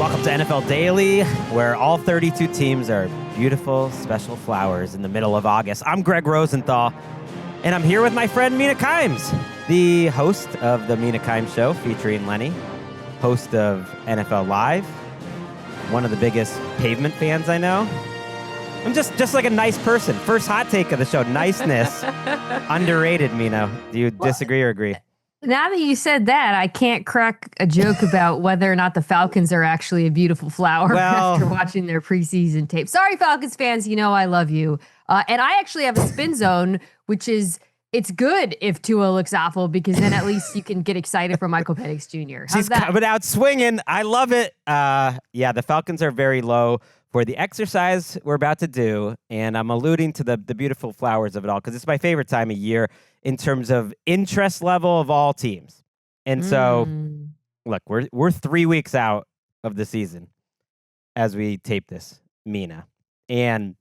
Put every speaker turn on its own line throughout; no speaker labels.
Welcome to NFL Daily, where all 32 teams are beautiful, special flowers in the middle of August. I'm Gregg Rosenthal, and I'm here with my friend Mina, the host of the Mina Show, featuring Lenny, host of NFL Live, one of the biggest pavement fans I know. I'm just like a nice person. First hot take of the show, niceness, underrated, Mina. Do you disagree or agree?
Now that you said that, I can't crack a joke about whether or not the Falcons are actually a beautiful flower after watching their preseason tape. Sorry, Falcons fans, you know I love you. And I actually have a spin zone, which is, it's good if Tua looks awful, because then at least you can get excited for Michael Penix Jr. How's
She's
that?
coming out swinging. I love it. Yeah, the Falcons are very low for the exercise we're about to do, and I'm alluding to the beautiful flowers of it all, because it's my favorite time of year in terms of interest level of all teams. And so, look, we're 3 weeks out of the season as we tape this, Mina. And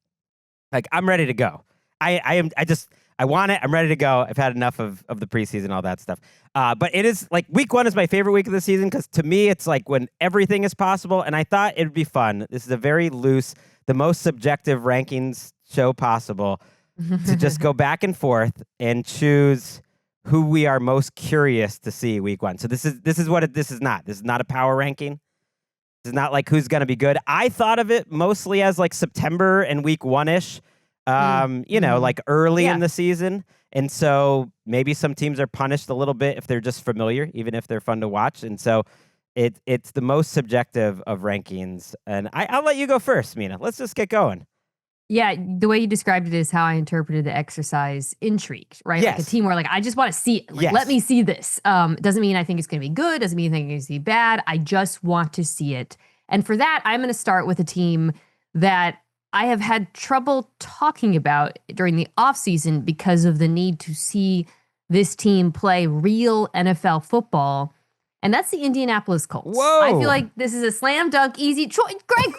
like, I'm ready to go. I want it. I'm ready to go. I've had enough of the preseason, all that stuff. But it is like week 1 is my favorite week of the season, because to me, it's like when everything is possible. And I thought it would be fun. This is a very loose, the most subjective rankings show possible, to just go back and forth and choose who we are most curious to see week 1. So this is what this is not. This is not a power ranking. This is not like who's going to be good. I thought of it mostly as like September and week 1-ish, like early in the season. And so maybe some teams are punished a little bit if they're just familiar, even if they're fun to watch. And so it's the most subjective of rankings. And I'll let you go first, Mina. Let's just get going.
Yeah, the way you described it is how I interpreted the exercise intrigue, right?
Yes.
Like a team where, like, I just want to see it. Like, let me see this. Doesn't mean I think it's going to be good. Doesn't mean I think it's going to be bad. I just want to see it. And for that, I'm going to start with a team that I have had trouble talking about during the offseason because of the need to see this team play real NFL football. And that's the Indianapolis Colts.
Whoa.
I feel like this is a slam dunk, easy choice. Greg,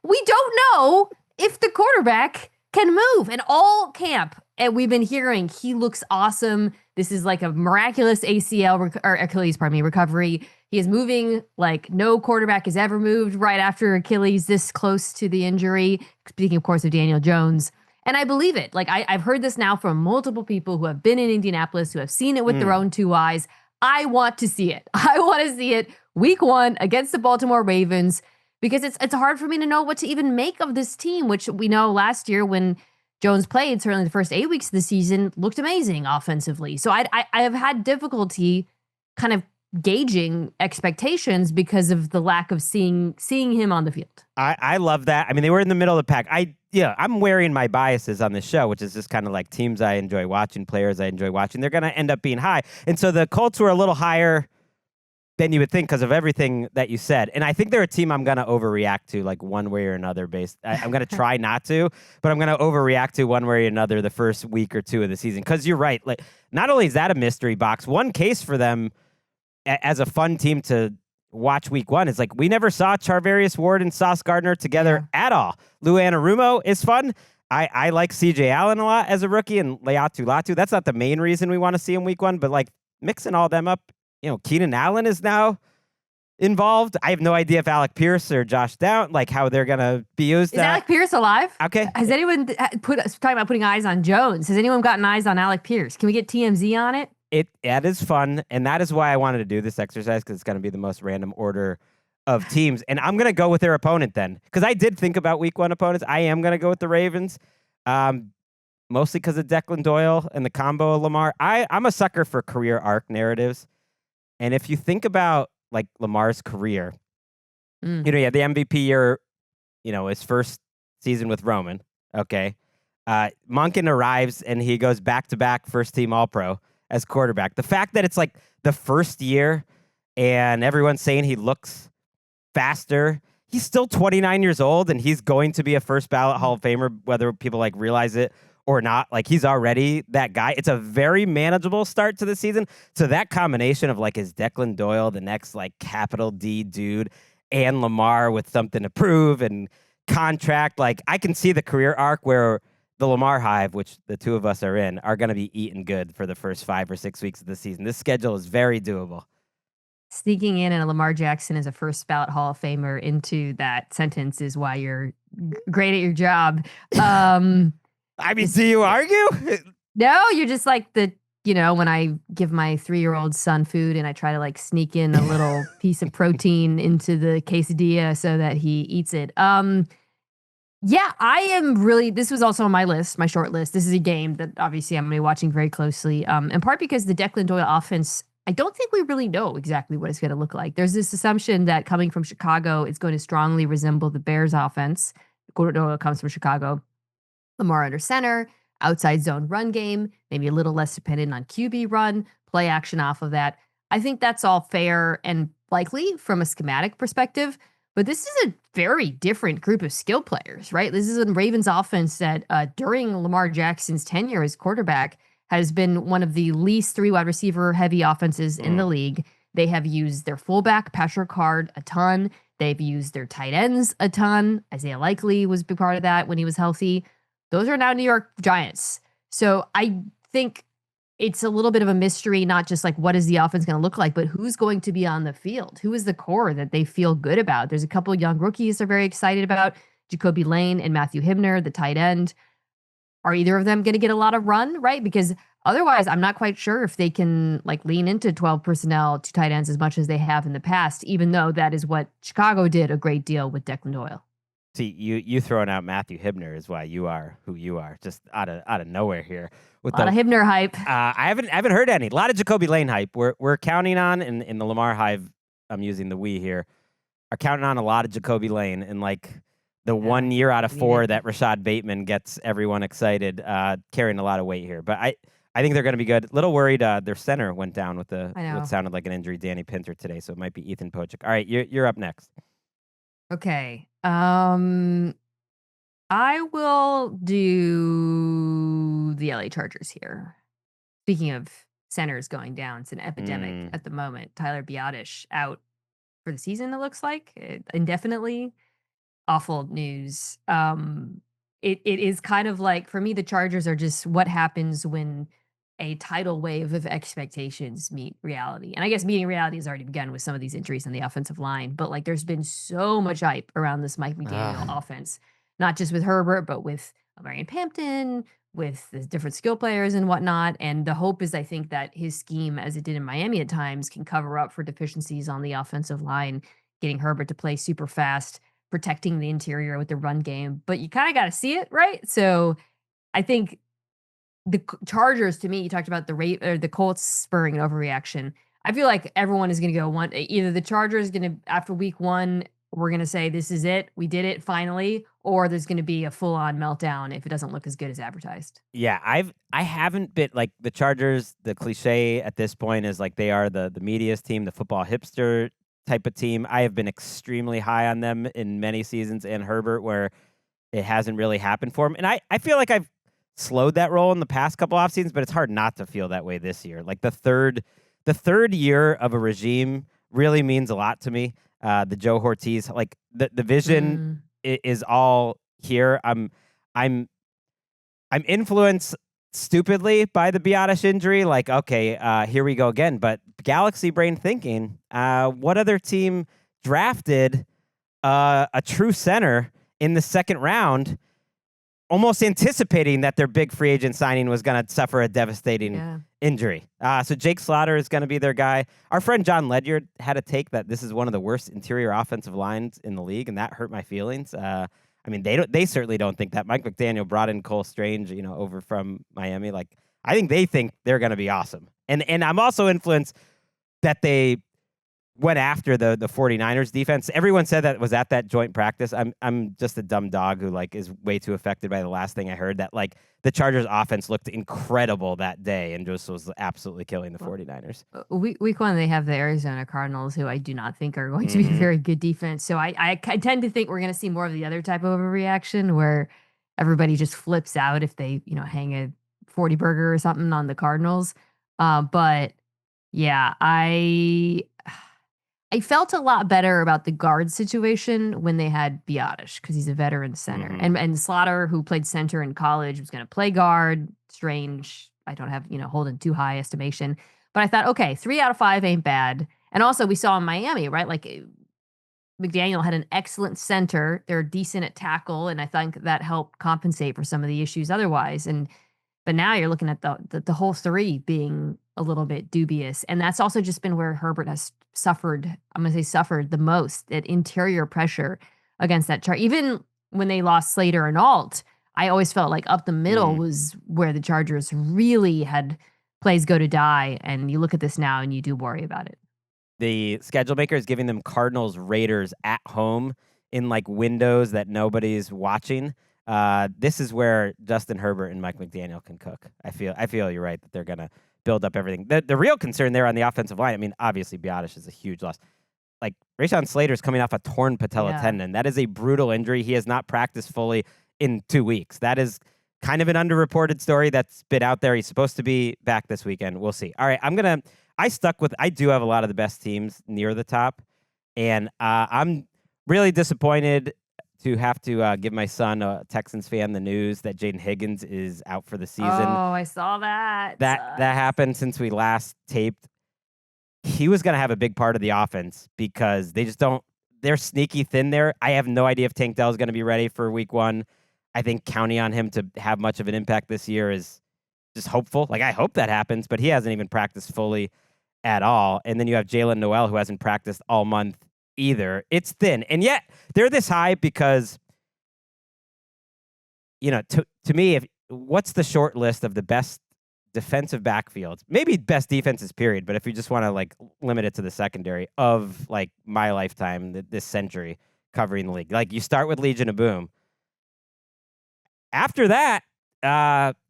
we don't know if the quarterback can move. And all camp, and we've been hearing he looks awesome. This is like a miraculous ACL or Achilles, recovery. He is moving like no quarterback has ever moved right after Achilles this close to the injury. Speaking, of course, of Daniel Jones. And I believe it. Like, I've heard this now from multiple people who have been in Indianapolis, who have seen it with their own 2 eyes. I want to see it. I want to see it week 1 against the Baltimore Ravens, because it's hard for me to know what to even make of this team, which we know last year when Jones played, certainly the first 8 weeks of the season, looked amazing offensively. So I have had difficulty kind of gauging expectations because of the lack of seeing him on the field.
I love that. I mean, they were in the middle of the pack. I'm wearing my biases on this show, which is just kind of like teams I enjoy watching, players I enjoy watching. They're going to end up being high. And so the Colts were a little higher than you would think because of everything that you said. And I think they're a team I'm going to overreact to, like one way or another. I'm going to try not to, but I'm going to overreact to one way or another the first week or 2 of the season. Because you're right. Like, not only is that a mystery box, one case for them as a fun team to watch week 1 is like, we never saw Charvarius Ward and Sauce Gardner together at all. Lou Anarumo is fun. I like CJ Allen a lot as a rookie, and Leatu Latu. That's not the main reason we want to see him week 1, but like mixing all them up, Keenan Allen is now involved. I have no idea if Alec Pierce or Josh Down, like how they're going to be used.
Is Alec Pierce alive?
Okay.
Has anyone talking about putting eyes on Jones? Has anyone gotten eyes on Alec Pierce? Can we get TMZ on it?
That is fun, and that is why I wanted to do this exercise, because it's going to be the most random order of teams. And I'm going to go with their opponent then, because I did think about week 1 opponents. I am going to go with the Ravens, mostly because of Declan Doyle and the combo of Lamar. I'm a sucker for career arc narratives. And if you think about like Lamar's career, he had the MVP year, his first season with Roman. Okay. Monken arrives and he goes back-to-back first-team All-Pro as quarterback. The fact that it's like the first year and everyone's saying he looks faster. He's still 29 years old and he's going to be a first ballot Hall of Famer, whether people like realize it or not. Like, he's already that guy. It's a very manageable start to the season. So that combination of like, is Declan Doyle the next like capital D dude, and Lamar with something to prove and contract, like I can see the career arc where the Lamar hive, which the 2 of us are in, are going to be eating good for the first 5 or 6 weeks of the season. This schedule is very doable.
Sneaking in and Lamar Jackson as a first ballot Hall of Famer into that sentence is why you're great at your job.
I mean, do you argue?
No, you're just like when I give my 3-year-old son food and I try to like sneak in a little piece of protein into the quesadilla so that he eats it. Yeah, I am really, this was also on my list, my short list. This is a game that obviously I'm going to be watching very closely. In part because the Declan Doyle offense, I don't think we really know exactly what it's going to look like. There's this assumption that coming from Chicago, it's going to strongly resemble the Bears offense. Doyle comes from Chicago. Lamar under center, outside zone run game, maybe a little less dependent on QB run, play action off of that. I think that's all fair and likely from a schematic perspective. But this is a very different group of skill players, right? This is a Ravens offense that during Lamar Jackson's tenure as quarterback has been one of the least 3 wide receiver heavy offenses in the league. They have used their fullback, Patrick Card, a ton. They've used their tight ends a ton. Isaiah Likely was a big part of that when he was healthy. Those are now New York Giants. So I think it's a little bit of a mystery, not just like what is the offense going to look like, but who's going to be on the field? Who is the core that they feel good about? There's a couple of young rookies they're very excited about. Jacoby Lane and Matthew Hibner, the tight end. Are either of them going to get a lot of run, right? Because otherwise, I'm not quite sure if they can like lean into 12 personnel, 2 tight ends as much as they have in the past, even though that is what Chicago did a great deal with Declan Doyle.
See, you throwing out Matthew Hibner is why you are who you are, just out of nowhere here.
With a lot of Hibner hype.
I haven't heard any. A lot of Jacoby Lane hype. We're counting on in the Lamar Hive. I'm using the we here. Are counting on a lot of Jacoby Lane and like the 1 year out of 4 that Rashad Bateman gets everyone excited, carrying a lot of weight here. But I think they're going to be good. Little worried their center went down with what sounded like an injury, Danny Pinter today, so it might be Ethan Pocic. All right, you're up next.
Okay. I will do the LA Chargers here. Speaking of centers going down, it's an epidemic at the moment. Tyler Biadasz out for the season, it looks like, indefinitely. Awful news. It is kind of like, for me, the Chargers are just what happens when a tidal wave of expectations meet reality. And I guess meeting reality has already begun with some of these injuries on the offensive line. But like there's been so much hype around this Mike McDaniel offense, not just with Herbert, but with Marion Pampton, with the different skill players and whatnot. And the hope is, I think, that his scheme, as it did in Miami at times, can cover up for deficiencies on the offensive line, getting Herbert to play super fast, protecting the interior with the run game. But you kind of got to see it, right? So I think the Chargers, to me, you talked about the Colts spurring an overreaction. I feel like everyone is going to go either the Chargers going to, after week 1, we're going to say, this is it, we did it finally, or there's going to be a full-on meltdown if it doesn't look as good as advertised.
Yeah, I haven't been like the Chargers. The cliche at this point is like they are the media's team, the football hipster type of team. I have been extremely high on them in many seasons, and Herbert, where it hasn't really happened for him. And I feel like I've slowed that role in the past couple off seasons, but it's hard not to feel that way this year. Like the third year of a regime really means a lot to me. The Joe Ortiz, like the vision is all here. I'm influenced stupidly by the Biadasz injury. Like, okay, here we go again. But galaxy brain thinking, what other team drafted a true center in the second round, almost anticipating that their big free agent signing was going to suffer a devastating injury? So Jake Slaughter is going to be their guy. Our friend John Ledyard had a take that this is one of the worst interior offensive lines in the league, and that hurt my feelings. I mean, they certainly don't think that. Mike McDaniel brought in Cole Strange, over from Miami. Like, I think they think they're going to be awesome. And I'm also influenced that they went after the 49ers defense. Everyone said that was at that joint practice. I'm just a dumb dog who like is way too affected by the last thing I heard, that like the Chargers offense looked incredible that day and just was absolutely killing the 49ers.
Week 1, they have the Arizona Cardinals, who I do not think are going to be a very good defense. So I tend to think we're going to see more of the other type of overreaction where everybody just flips out if they, hang a 40 burger or something on the Cardinals. But yeah, I felt a lot better about the guard situation when they had Biadasz, because he's a veteran center. And Slaughter, who played center in college, was going to play guard. Strange. I don't have, hold in too high estimation. But I thought, okay, 3 out of 5 ain't bad. And also we saw in Miami, right? Like McDaniel had an excellent center. They're decent at tackle, and I think that helped compensate for some of the issues otherwise. But now you're looking at the whole three being a little bit dubious, and that's also just been where Herbert has suffered. I'm going to say suffered the most at interior pressure against that chart. Even when they lost Slater and Alt, I always felt like up the middle was where the Chargers really had plays go to die. And you look at this now, and you do worry about it.
The schedule maker is giving them Cardinals Raiders at home in like windows that nobody's watching. This is where Justin Herbert and Mike McDaniel can cook. I feel you're right that they're gonna build up everything. The real concern there on the offensive line, I mean, obviously Biotish is a huge loss. Like Rashawn Slater's coming off a torn patella tendon. That is a brutal injury. He has not practiced fully in 2 weeks. That is kind of an underreported story that's been out there. He's supposed to be back this weekend. We'll see. All right, I do have a lot of the best teams near the top, and I'm really disappointed to have to give my son, a Texans fan, the news that Jaden Higgins is out for the season.
Oh, I saw that.
That happened since we last taped. He was going to have a big part of the offense because they're sneaky thin there. I have no idea if Tank Dell is going to be ready for week 1. I think counting on him to have much of an impact this year is just hopeful. Like, I hope that happens, but he hasn't even practiced fully at all. And then you have Jalen Noel, who hasn't practiced all month either. It's thin. And yet they're this high because, to me, what's the short list of the best defensive backfields? Maybe best defenses, period. But if you just want to like limit it to the secondary of like my lifetime, this century covering the league, like you start with Legion of Boom. After that,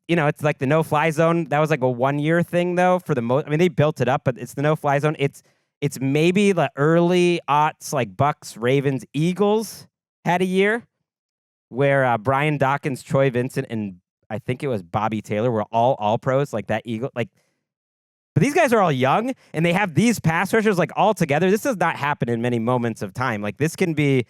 it's like the no-fly zone. That was like a 1-year thing, though, for the most. I mean, they built it up, but it's the no-fly zone. It's maybe the early aughts, like Bucks, Ravens, Eagles had a year where Brian Dawkins, Troy Vincent, and I think it was Bobby Taylor were all pros, like that Eagle. Like, but these guys are all young, and they have these pass rushers like all together. This does not happen in many moments of time. Like, this can be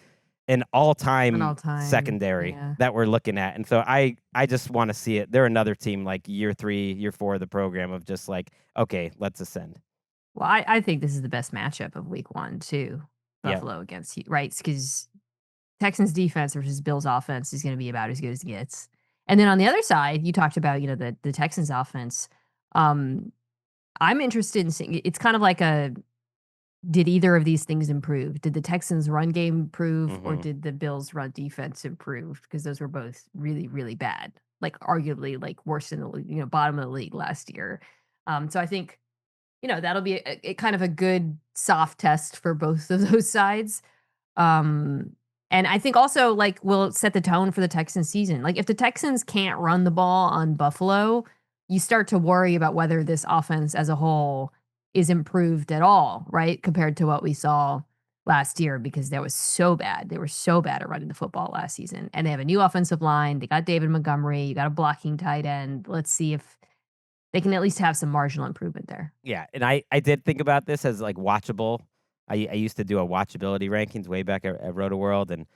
an all-time secondary that we're looking at. And so I just want to see it. They're another team like year 3, year 4 of the program of just like, okay, let's ascend.
Well, I think this is the best matchup of week 1 too. Buffalo against you, right? Because Texans defense versus Bills offense is going to be about as good as it gets. And then on the other side, you talked about, the Texans offense. I'm interested in seeing, it's kind of like did either of these things improve? Did the Texans run game improve or did the Bills run defense improve? Because those were both really, really bad, like arguably like worse than the bottom of the league last year. So I think, that'll be a kind of a good soft test for both of those sides. And I think also like will set the tone for the Texans season. Like if the Texans can't run the ball on Buffalo, you start to worry about whether this offense as a whole is improved at all, right? Compared to what we saw last year, because that was so bad. They were so bad at running the football last season. And they have a new offensive line. They got David Montgomery. You got a blocking tight end. Let's see if they can at least have some marginal improvement there.
Yeah. And I did think about this as like watchable. I used to do a watchability rankings way back at Roto-World. And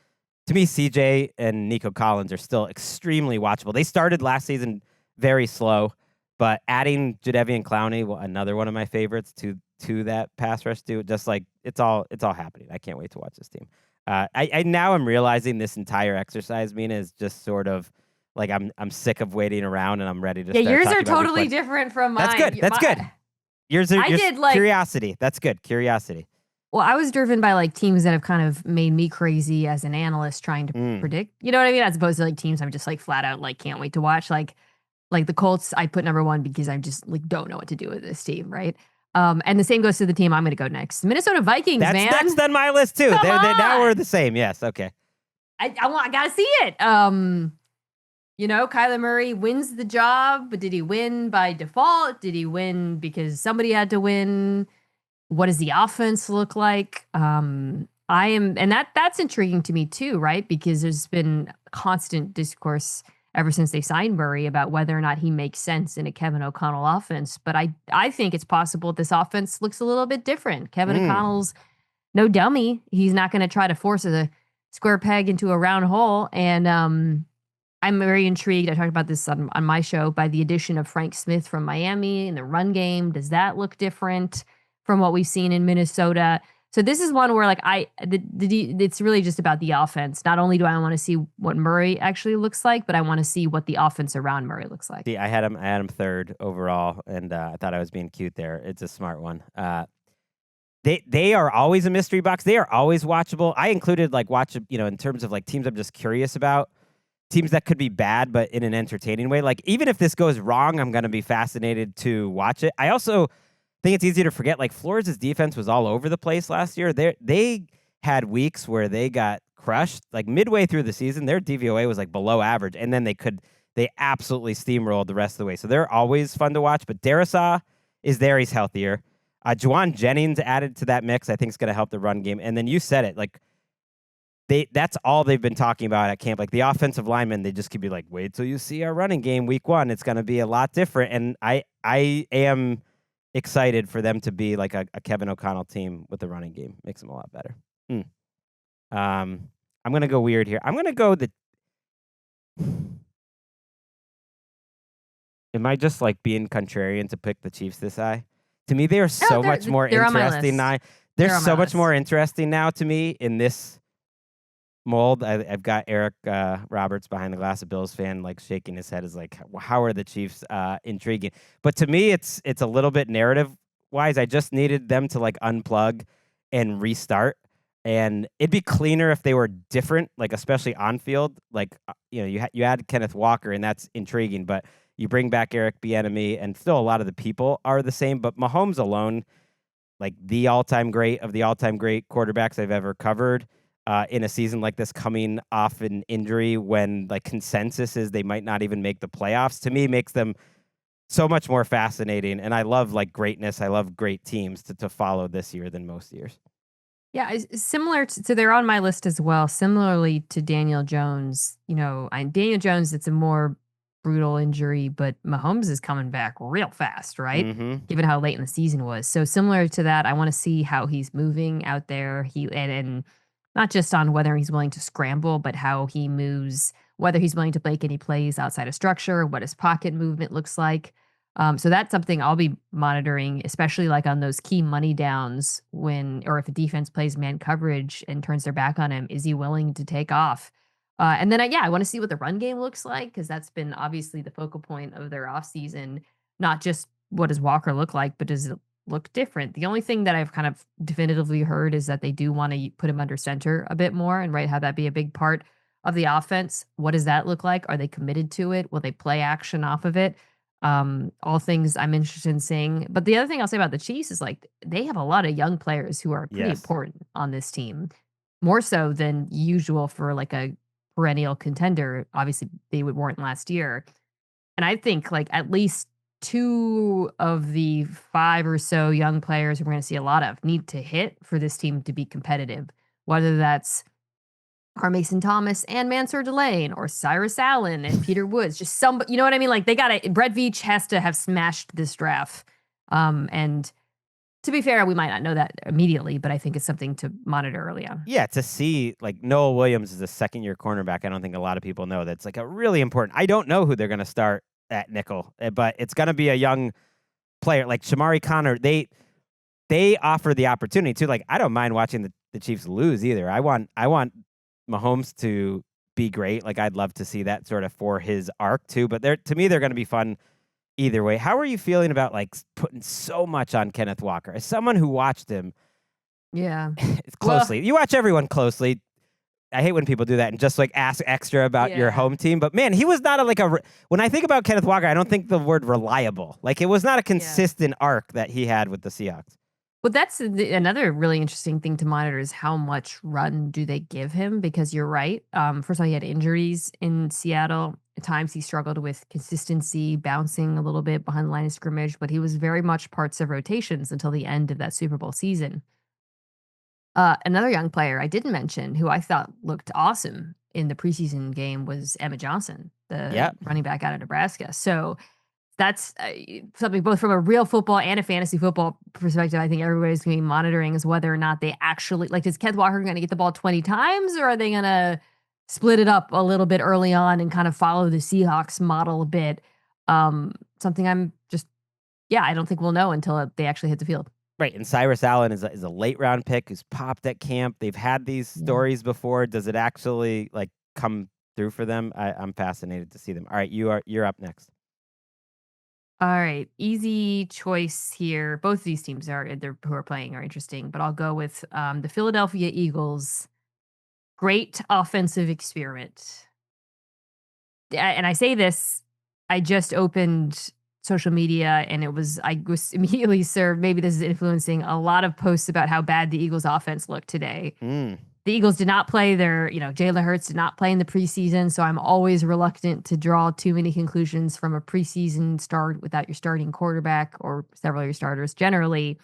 to me, CJ and Nico Collins are still extremely watchable. They started last season very slow. But adding Jadeveon Clowney, another one of my favorites, to that pass rush too, just like it's all happening. I can't wait to watch this team. I now am realizing this entire exercise, Mina, is just sort of like I'm sick of waiting around and I'm ready to.
Yeah, yours are totally different from mine.
That's good. That's good. Yours are curiosity. That's good. Curiosity.
Well, I was driven by like teams that have kind of made me crazy as an analyst trying to predict. You know what I mean? As opposed to like teams I'm just like flat out like can't wait to watch. Like the Colts, I put number 1 because I just like don't know what to do with this team, right? And the same goes to the team I'm going to go next. Minnesota Vikings,
man. That's next on my list too. Now we're the same. Yes, okay.
I gotta see it. Kyler Murray wins the job, but did he win by default? Did he win because somebody had to win? What does the offense look like? And that's intriguing to me too, right? Because there's been constant discourse ever since they signed Murray about whether or not he makes sense in a Kevin O'Connell offense. But I think it's possible this offense looks a little bit different. Kevin O'Connell's no dummy. He's not going to try to force a square peg into a round hole. And I'm very intrigued. I talked about this on my show by the addition of Frank Smith from Miami in the run game. Does that look different from what we've seen in Minnesota. So this is one where like it's really just about the offense. Not only do I want to see what Murray actually looks like, but I want to see what the offense around Murray looks like.
See, I had him third overall, and I thought I was being cute there. It's a smart one. They are always a mystery box. They are always watchable. I included like in terms of like teams I'm just curious about, teams that could be bad but in an entertaining way. Like even if this goes wrong, I'm going to be fascinated to watch it. I also think it's easy to forget like Flores' defense was all over the place last year. They had weeks where they got crushed. Like midway through the season, their DVOA was like below average, and then they absolutely steamrolled the rest of the way. So they're always fun to watch. But Darisaw is there; he's healthier. Juwan Jennings added to that mix, I think, is going to help the run game. And then you said it, like that's all they've been talking about at camp. Like the offensive linemen, they just could be like, wait till you see our running game week 1. It's going to be a lot different. And I am excited for them to be like a Kevin O'Connell team with the running game. Makes them a lot better. I'm going to go weird here. I'm going to go Am I just like being contrarian to pick the Chiefs this high? To me, they are so much more interesting now. They're so much more interesting now to me in this mold. I've got Eric Roberts behind the glass, a Bills fan, like shaking his head, is like, how are the Chiefs intriguing? But to me, it's a little bit narrative wise. I just needed them to like unplug and restart, and it'd be cleaner if they were different, like especially on field. Like you add Kenneth Walker, and that's intriguing, but you bring back Eric Bieniemy, and still a lot of the people are the same. But Mahomes alone, like the all-time great of the all-time great quarterbacks I've ever covered, in a season like this, coming off an injury when like consensus is they might not even make the playoffs, to me makes them so much more fascinating. And I love like greatness. I love great teams to follow this year than most years.
Yeah, it's similar to they're on my list as well. Similarly to Daniel Jones, Daniel Jones, it's a more brutal injury, but Mahomes is coming back real fast, right?
Mm-hmm.
Given how late in the season was. So similar to that, I want to see how he's moving out there. And not just on whether he's willing to scramble, but how he moves, whether he's willing to make any plays outside of structure, what his pocket movement looks like. So that's something I'll be monitoring, especially like on those key money downs or if a defense plays man coverage and turns their back on him, is he willing to take off? And then, I want to see what the run game looks like, because that's been obviously the focal point of their offseason. Not just what does Walker look like, but does it look different? The only thing that I've kind of definitively heard is that they do want to put him under center a bit more and have that be a big part of the offense. What does that look like? Are they committed to it? Will they play action off of it? All things I'm interested in seeing. But the other thing I'll say about the Chiefs is like they have a lot of young players who are pretty important on this team, more so than usual for like a perennial contender. Obviously, they weren't last year. And I think like at least 2 of the 5 or so young players we're going to see a lot of need to hit for this team to be competitive, whether that's Mason Thomas and Mansour Delane, or Cyrus Allen and Peter Woods. Just somebody, you know what I mean? Like Brett Veach has to have smashed this draft. And to be fair, we might not know that immediately, but I think it's something to monitor early on.
Yeah, to see like Noah Williams is a second-year cornerback. I don't think a lot of people know that's like a really important. I don't know who they're going to start at nickel, but it's going to be a young player like Shamari Connor. They offer the opportunity to. Like, I don't mind watching the Chiefs lose either. I want Mahomes to be great. Like, I'd love to see that sort of for his arc too. But to me, they're going to be fun either way. How are you feeling about like putting so much on Kenneth Walker? As someone who watched him, it's closely. You watch everyone closely. I hate when people do that and just like ask extra about your home team. But man, he was not when I think about Kenneth Walker, I don't think the word reliable. Like, it was not a consistent arc that he had with the Seahawks.
Well, that's another really interesting thing to monitor, is how much run do they give him? Because you're right. First of all, he had injuries in Seattle. At times he struggled with consistency, bouncing a little bit behind the line of scrimmage, but he was very much parts of rotations until the end of that Super Bowl season. Another young player I didn't mention who I thought looked awesome in the preseason game was Emmett Johnson, the running back out of Nebraska. So that's something both from a real football and a fantasy football perspective. I think everybody's going to be monitoring is whether or not they actually, like, is Kenneth Walker going to get the ball 20 times, or are they going to split it up a little bit early on and kind of follow the Seahawks model a bit? Something I don't think we'll know until they actually hit the field.
Right, and Cyrus Allen is a late round pick who's popped at camp. They've had these
Yeah.
stories before. Does it actually like come through for them? I'm fascinated to see them. All right, you're up next.
All right, easy choice here. Both of these teams who are playing are interesting, but I'll go with the Philadelphia Eagles. Great offensive experiment. And I say this, I just opened social media and I was immediately served. Maybe this is influencing a lot of posts about how bad the Eagles offense looked today.
Mm.
The Eagles did not play Jalen Hurts did not play in the preseason. So I'm always reluctant to draw too many conclusions from a preseason start without your starting quarterback or several of your starters generally.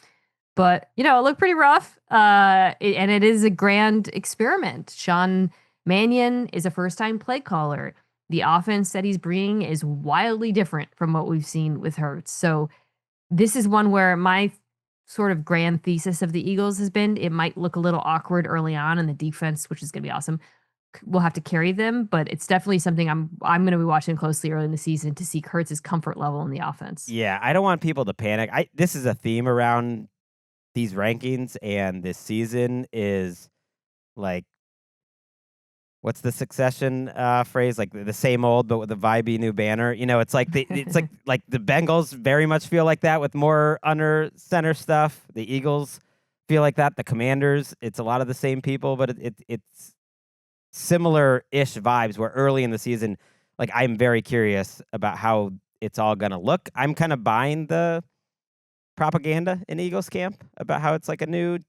But, it looked pretty rough. And it is a grand experiment. Sean Mannion is a first time play caller. The offense that he's bringing is wildly different from what we've seen with Hurts. So this is one where my sort of grand thesis of the Eagles has been it might look a little awkward early on, and the defense, which is going to be awesome, will have to carry them. But it's definitely something I'm going to be watching closely early in the season to see Hurts' comfort level in the offense.
Yeah, I don't want people to panic. This is a theme around these rankings and this season is like what's the Succession phrase? Like the same old, but with a vibey new banner. It's like like the Bengals very much feel like that with more under center stuff. The Eagles feel like that. The Commanders, it's a lot of the same people, but it's similar-ish vibes. Where early in the season, like I'm very curious about how it's all gonna look. I'm kind of buying the propaganda in Eagles camp about how it's like a new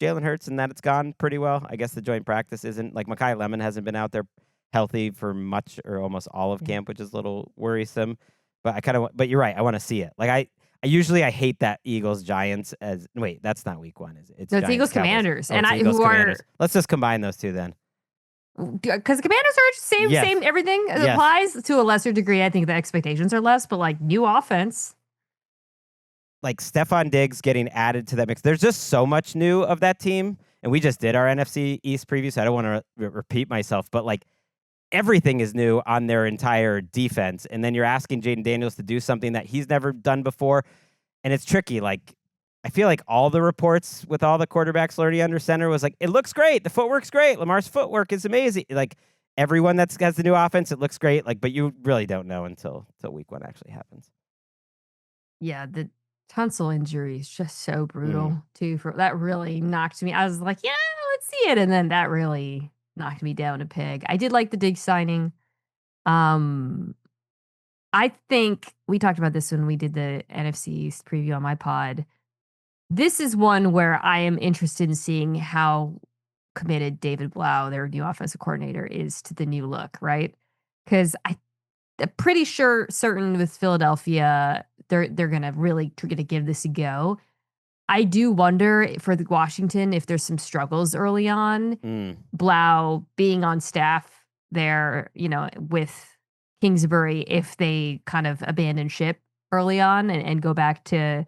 Jalen Hurts and that it's gone pretty well. I guess the joint practice isn't like Mekhi Lemon hasn't been out there healthy for much or almost all of
Yeah.
camp, which is a little worrisome. But but you're right. I want to see it. Like I hate that Eagles Giants as wait, that's not week one, is it? It's
No, it's
Giants
Eagles
Cowboys.
Commanders,
Oh,
and
it's Eagles
who
Commanders.
are
Let's just combine those two then.
because the Commanders are
Yes.
same everything
Yes.
applies to a lesser degree. I think the expectations are less, but like new offense.
Like Stephon Diggs getting added to that mix. There's just so much new of that team. And we just did our NFC East preview, so I don't want to repeat myself, but like everything is new on their entire defense. And then you're asking Jaden Daniels to do something that he's never done before. And it's tricky. Like, I feel like all the reports with all the quarterbacks learning under center was like, it looks great. The footwork's great. Lamar's footwork is amazing. Like, everyone that has the new offense, it looks great. Like, but you really don't know until week one actually happens.
Yeah, the tonsil injury is just so
Mm.
brutal too. For that really knocked me. I was like, yeah, let's see it, and then that really knocked me down a peg. I did like the Diggs signing. Um, I think we talked about this when we did the NFC East preview on my pod. This is one where I am interested in seeing how committed David Blau, their new offensive coordinator, is to the new look, right? Because I'm pretty certain with Philadelphia, they're gonna really gonna give this a go. I do wonder for the Washington if there's some struggles early on.
Mm.
Blau being on staff there, with Kingsbury, if they kind of abandon ship early on and go back to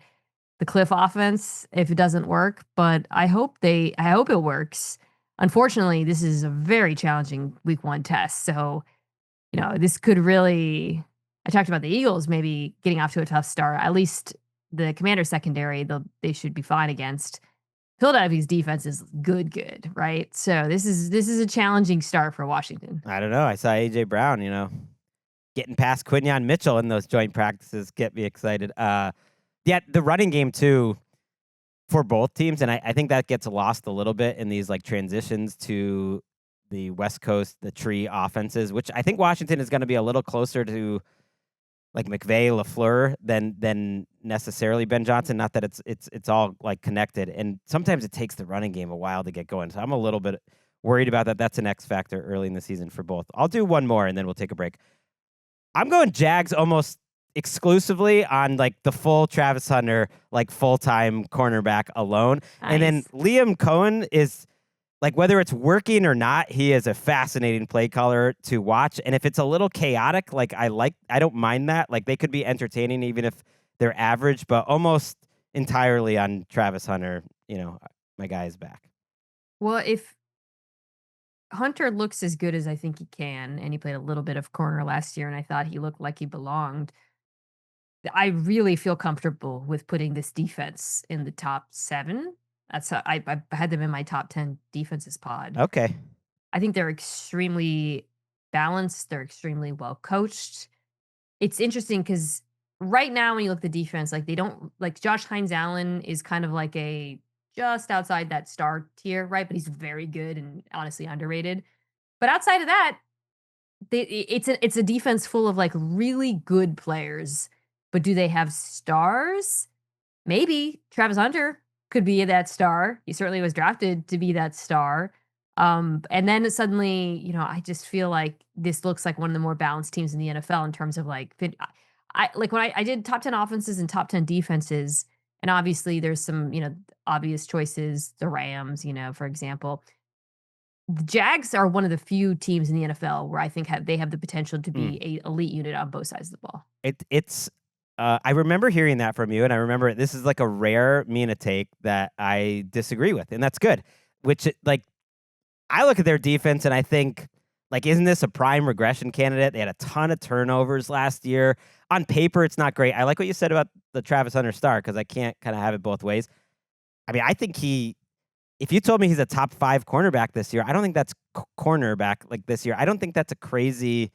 the Cliff offense if it doesn't work. But I hope it works. Unfortunately, this is a very challenging week one test. So, this could really I talked about the Eagles maybe getting off to a tough start. At least the Commanders secondary, they should be fine against. Philadelphia's defense is good, right? So this is a challenging start for Washington.
I don't know. I saw AJ Brown, getting past Quinyon Mitchell in those joint practices get me excited. Yeah, the running game too for both teams, and I think that gets lost a little bit in these like transitions to the West Coast, the tree offenses, which I think Washington is going to be a little closer to like McVay, LaFleur than necessarily Ben Johnson. Not that it's all like connected, and sometimes it takes the running game a while to get going. So I'm a little bit worried about that. That's an X factor early in the season for both. I'll do one more, and then we'll take a break. I'm going Jags almost exclusively on like the full Travis Hunter, like full-time cornerback alone.
Nice.
And then Liam Cohen is like, whether it's working or not, he is a fascinating play caller to watch. And if it's a little chaotic, like I don't mind that. Like they could be entertaining even if they're average, but almost entirely on Travis Hunter, my guy is back.
Well, if Hunter looks as good as I think he can, and he played a little bit of corner last year, and I thought he looked like he belonged. I really feel comfortable with putting this defense in the top 7. That's how I had them in my top 10 defenses pod.
Okay.
I think they're extremely balanced. They're extremely well coached. It's interesting because right now when you look at the defense, like they don't like Josh Hines Allen is kind of like a just outside that star tier, right? But he's very good and honestly underrated. But outside of that, it's a defense full of like really good players. But do they have stars? Maybe Travis Hunter could be that star. He certainly was drafted to be that star. And then suddenly, I just feel like this looks like one of the more balanced teams in the NFL in terms of like fit. I like when I did top 10 offenses and top 10 defenses, and obviously there's some, obvious choices, the Rams, for example. The Jags are one of the few teams in the NFL where I think they have the potential to
Mm.
be a elite unit on both sides of the ball.
It's I remember hearing that from you, and I remember this is like a rare Mina take that I disagree with, and that's good. Which like I look at their defense and I think, like, isn't this a prime regression candidate? They had a ton of turnovers last year. On paper, it's not great. I like what you said about the Travis Hunter star because I can't kind of have it both ways. I mean, I think if you told me he's a top 5 cornerback this year, I don't think that's cornerback like this year. I don't think that's a crazy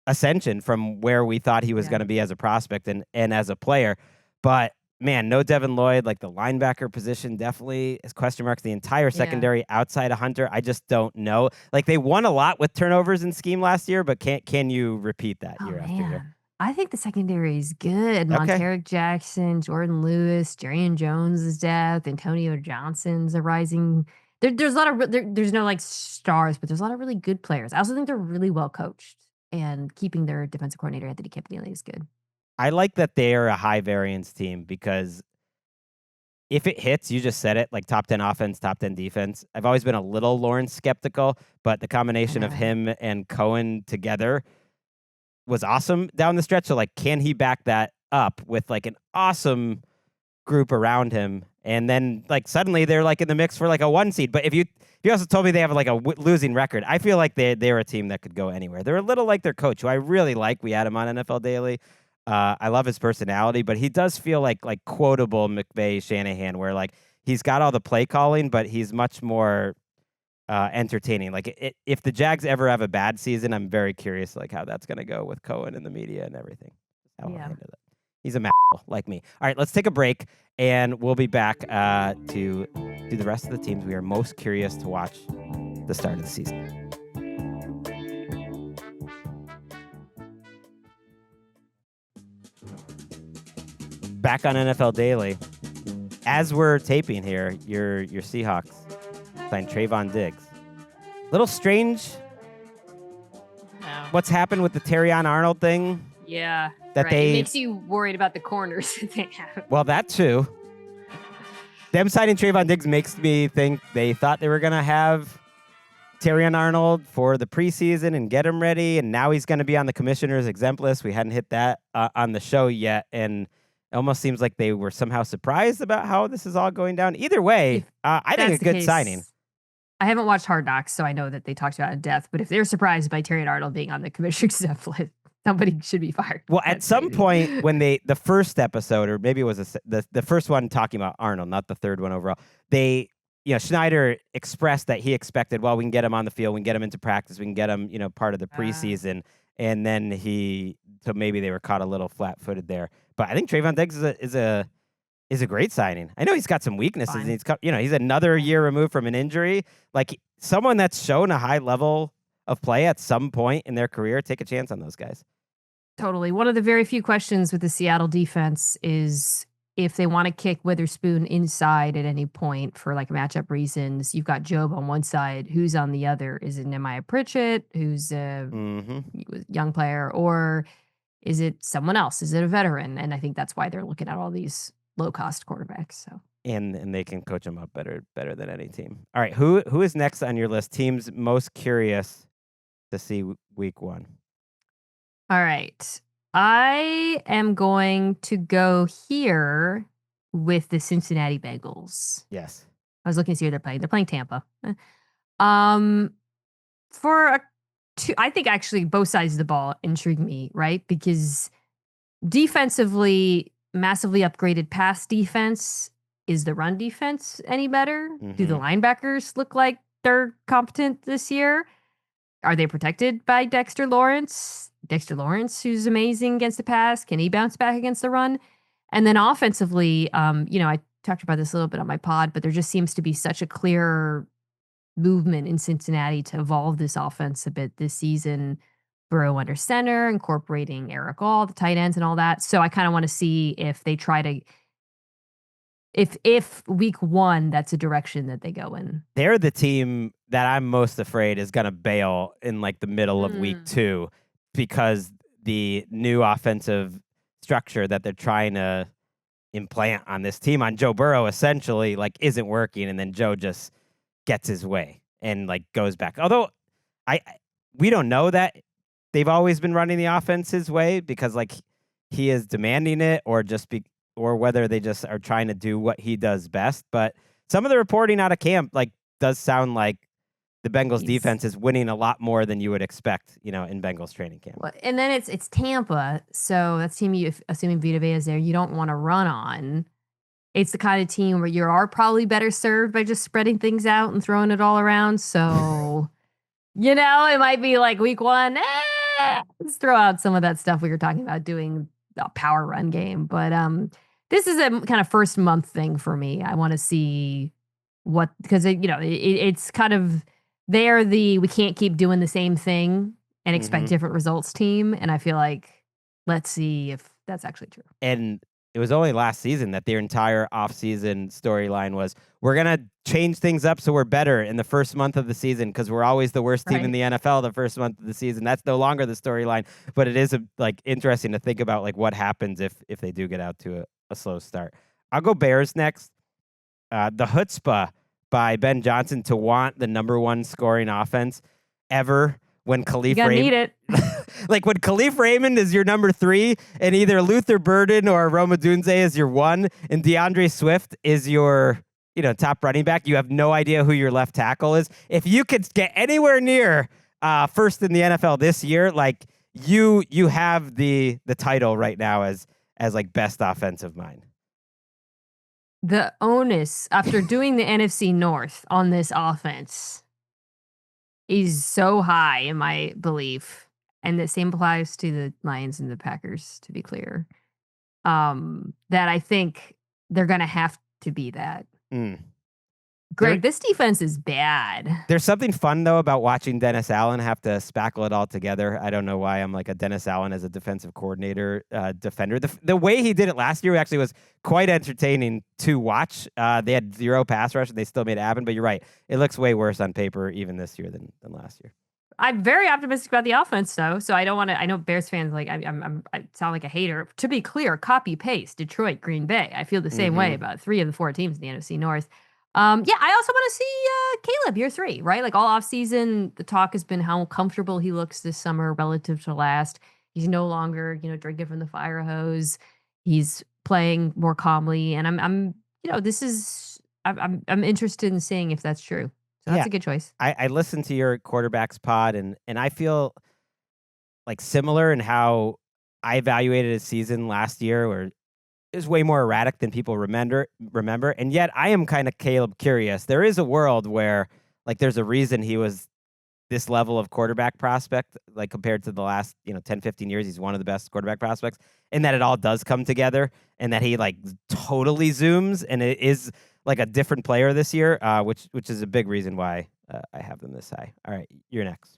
ascension from where we thought he was
Yeah.
going to be as a prospect and as a player. But man, no Devin Lloyd, like the linebacker position definitely is question marks. The entire secondary outside of Hunter, I just don't know. Like they won a lot with turnovers in scheme last year, but can you repeat that
Oh,
year after year?
man. I think the secondary is good.
Okay.
Monteric Jackson, Jordan Lewis, Jarian Jones is death, Antonio Johnson's a rising. There's a lot of there's no like stars, but there's a lot of really good players. I also think they're really well coached, and keeping their defensive coordinator Anthony Campanile is good.
I like that they are a high variance team because if it hits, you just said it, like top 10 offense, top 10 defense. I've always been a little Lawrence skeptical, but the combination of him and Cohen together was awesome down the stretch. So, like, can he back that up with like an awesome group around him? And then, like, suddenly they're like in the mix for like a 1 seed. But if you also told me they have like a losing record, I feel like they're a team that could go anywhere. They're a little like their coach, who I really like. We had him on NFL Daily. I love his personality, but he does feel like quotable McVay Shanahan, where like he's got all the play calling, but he's much more entertaining. Like if the Jags ever have a bad season, I'm very curious like how that's going to go with Cohen and the media and everything. How he'll handle it. He's a like me. All right, let's take a break, and we'll be back to do the rest of the teams we are most curious to watch the start of the season. Back on NFL Daily. As we're taping here, your Seahawks signed Trayvon Diggs. Little strange.
No.
What's happened with the Terrion Arnold thing?
Yeah.
That
it makes you worried about the corners that they have.
Well, that too. Them signing Trayvon Diggs makes me think they thought they were going to have Terrion Arnold for the preseason and get him ready, and now he's going to be on the commissioner's exempt list. We hadn't hit that on the show yet, and it almost seems like they were somehow surprised about how this is all going down. Either way, I think a good signing.
I haven't watched Hard Knocks, so I know that they talked about it in depth, but if they're surprised by Terrion Arnold being on the commissioner's exempt list, somebody should be fired.
Well, at some point when the first episode, or maybe it was the first one talking about Arnold, not the third one overall, Schneider expressed that he expected, well, we can get him on the field, we can get him into practice, we can get him, part of the preseason, and then so maybe they were caught a little flat-footed there. But I think Trayvon Diggs is a great signing. I know he's got some weaknesses, and he's another year removed from an injury. Like someone that's shown a high level of play at some point in their career, take a chance on those guys.
Totally. One of the very few questions with the Seattle defense is if they want to kick Witherspoon inside at any point for like matchup reasons. You've got Job on one side. Who's on the other? Is it Nehemiah Pritchett, who's a young player, or is it someone else? Is it a veteran? And I think that's why they're looking at all these low-cost quarterbacks. So
and they can coach them up better than any team. All right, who is next on your list? Teams most curious to see week 1.
All right. I am going to go here with the Cincinnati Bengals.
Yes.
I was looking to see who they're playing. They're playing Tampa. I think actually both sides of the ball intrigue me, right? Because Defensively, massively upgraded pass defense. Is the run defense any better? Do the linebackers look like they're competent this year? Are they protected by Dexter Lawrence? Dexter Lawrence, who's amazing against the pass, can he bounce back against the run? And then offensively, I talked about this a little bit on my pod, but there just seems to be such a clear movement in Cincinnati to evolve this offense a bit this season. Burrow under center, incorporating Eric All, the tight ends, and all that. So I kind of want to see if they try to, if week one, that's a direction that they go in.
They're the team that I'm most afraid is going to bail in like the middle of week 2 because the new offensive structure that they're trying to implant on this team, on Joe Burrow, essentially like isn't working, and then Joe just gets his way and like goes back. Although we don't know that they've always been running the offense his way because like he is demanding it, or whether they just are trying to do what he does best. But some of the reporting out of camp like does sound like the Bengals defense is winning a lot more than you would expect, in Bengals training camp.
Well, and then it's Tampa, so that's team assuming Vita Vea is there, you don't want to run on. It's the kind of team where you are probably better served by just spreading things out and throwing it all around. So, it might be like week 1, let's throw out some of that stuff we were talking about doing a power run game. But this is a kind of first month thing for me. I want to see because it's kind of we can't keep doing the same thing and expect different results team. And I feel like, let's see if that's actually true.
And it was only last season that their entire offseason storyline was, we're going to change things up so we're better in the first month of the season because we're always the worst team in the NFL the first month of the season. That's no longer the storyline, but it is interesting to think about like what happens if they do get out to a slow start. I'll go Bears next. The chutzpah by Ben Johnson to want the number 1 scoring offense ever when Khalif Raymond
need it.
like when Khalif Raymond is your number 3 and either Luther Burden or Roma Dunze is your 1 and DeAndre Swift is your top running back, you have no idea who your left tackle is. If you could get anywhere near first in the NFL this year, like you have the title right now as like best offensive mind.
The onus after doing the NFC North on this offense is so high in my belief. And the same applies to the Lions and the Packers, to be clear, that I think they're going to have to be that. Gregg, this defense is bad.
There's something fun, though, about watching Dennis Allen have to spackle it all together. I don't know why I'm like a Dennis Allen as a defensive coordinator defender. The way he did it last year actually was quite entertaining to watch. They had 0 pass rush, and they still made it happen. But you're right. It looks way worse on paper even this year than last year.
I'm very optimistic about the offense, though. So I don't want to. I know Bears fans I sound like a hater. To be clear, copy paste Detroit, Green Bay. I feel the same way about 3 of the 4 teams in the NFC North. I also want to see Caleb year 3, right? Like all offseason, the talk has been how comfortable he looks this summer relative to last. He's no longer, drinking from the fire hose. He's playing more calmly, and I'm interested in seeing if that's true. So that's a good choice.
I listened to your quarterbacks pod, and I feel like similar in how I evaluated his season last year, where it was way more erratic than people remember. And yet I am kind of Caleb curious. There is a world where like there's a reason he was this level of quarterback prospect, like compared to the last 10, 15 years, he's one of the best quarterback prospects, and that it all does come together and that he like totally zooms and it is like a different player this year, which is a big reason why I have them this high. All right, you're next.